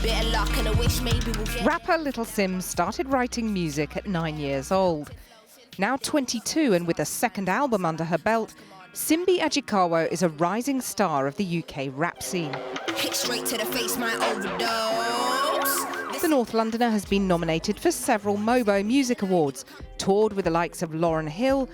Bit of luck and a wish maybe we'll get... Rapper Little Simz started writing music at 9 years old. Now 22 and with a second album under her belt, Simbi Ajikawa is a rising star of the UK rap scene. Hit straight to the face, my overdose. The North Londoner has been nominated for several Mobo Music Awards, toured with the likes of Lauryn Hill,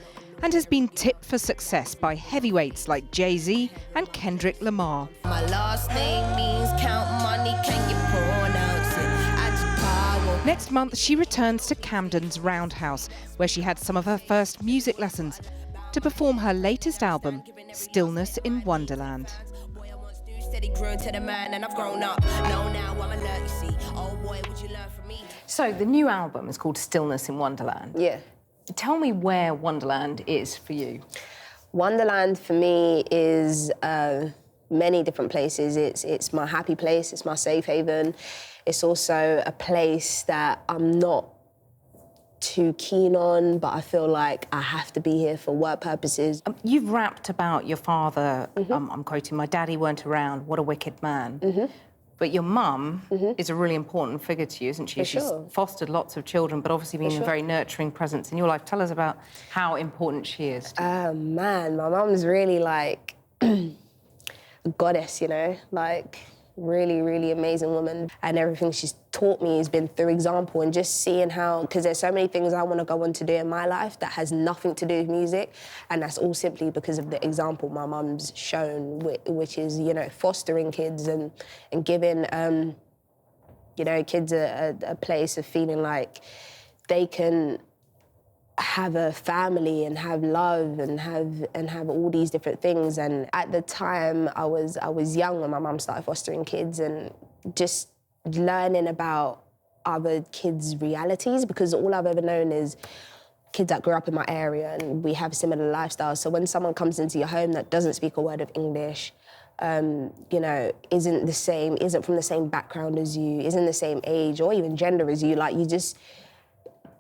and has been tipped for success by heavyweights like Jay-Z and Kendrick Lamar. My last name means count money, can you pronounce it? Ajikawa. Next month, she returns to Camden's Roundhouse, where she had some of her first music lessons, to perform her latest album, Stillness in Wonderland. So the new album is called Stillness in Wonderland. Yeah. Tell me where Wonderland is for you. Wonderland for me is many different places. It's my happy place, it's my safe haven. It's also a place that I'm not too keen on, but I feel like I have to be here for work purposes. You've rapped about your father, I'm quoting, "My daddy weren't around, what a wicked man." But your mum is a really important figure to you, isn't she? For She's sure. fostered lots of children, but obviously been a very nurturing presence in your life. Tell us about how important she is. Man, my mum's really like a goddess, you know? Like, really, really amazing woman. And everything she's taught me has been through example and just seeing how, because there's so many things I want to go on to do in my life that has nothing to do with music, and that's all simply because of the example my mum's shown, which is, you know, fostering kids and giving, you know, kids a place of feeling like they can have a family and have love and have all these different things. And at the time, I was young when my mum started fostering kids, and just learning about other kids' realities, because all I've ever known is kids that grew up in my area and we have similar lifestyles. So when someone comes into your home that doesn't speak a word of English, you know, isn't from the same background as you, isn't the same age or even gender as you, like, you just,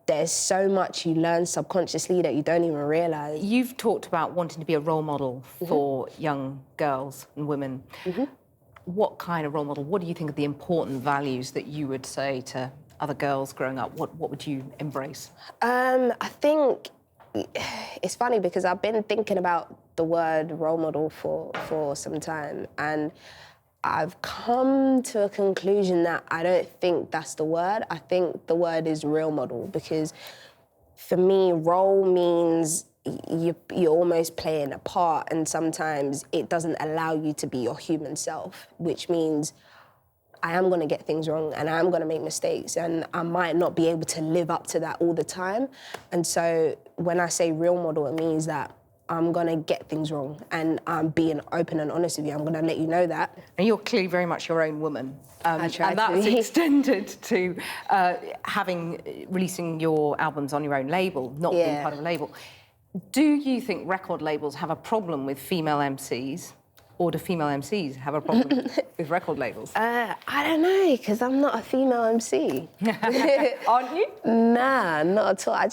there's so much you learn subconsciously that you don't even realise. You've talked about wanting to be a role model for young girls and women. What kind of role model? What do you think are the important values that you would say to other girls growing up? What would you embrace? I think it's funny because I've been thinking about the word role model for some time, and I've come to a conclusion that I don't think that's the word. I think the word is real model, because for me, role means you're almost playing a part, and sometimes it doesn't allow you to be your human self, which means I am going to get things wrong and I am going to make mistakes, and I might not be able to live up to that all the time. And so when I say real model, it means that I'm going to get things wrong, and I'm being open and honest with you. I'm going to let you know that. And you're clearly very much your own woman. I try and that's to be. extended to releasing your albums on your own label, not being part of a label. Do you think record labels have a problem with female MCs, or do female MCs have a problem with record labels? I don't know, because I'm not a female MC. Aren't you? Nah, not at all.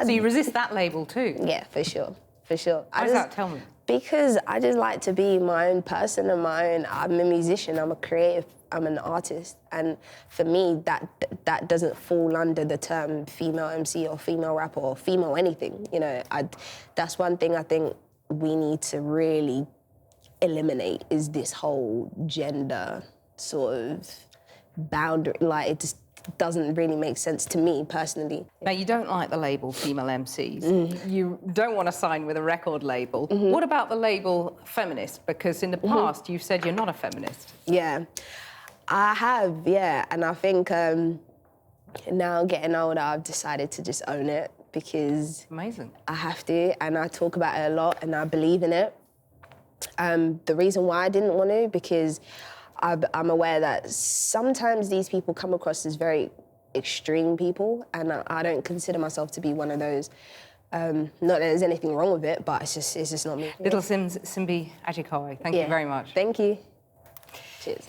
So you resist that label too? Yeah, for sure. For sure. Why is that? Tell me. Because I just like to be my own person and I'm a musician, I'm a creative, I'm an artist. And for me, that doesn't fall under the term female MC or female rapper or female anything. You know, that's one thing I think we need to really eliminate, is this whole gender sort of boundary. Like, it just doesn't really make sense to me personally. Now, you don't like the label female MCs. You don't want to sign with a record label. What about the label feminist? Because in the past, you've said you're not a feminist. Yeah, I have, yeah. And I think now getting older, I've decided to just own it, because amazing. I have to, and I talk about it a lot, and I believe in it. The reason why I didn't want to, because I'm aware that sometimes these people come across as very extreme people, and I don't consider myself to be one of those. Not that there's anything wrong with it, but it's just not me. Little Simbi Ajikawa, thank you very much. Thank you. Cheers.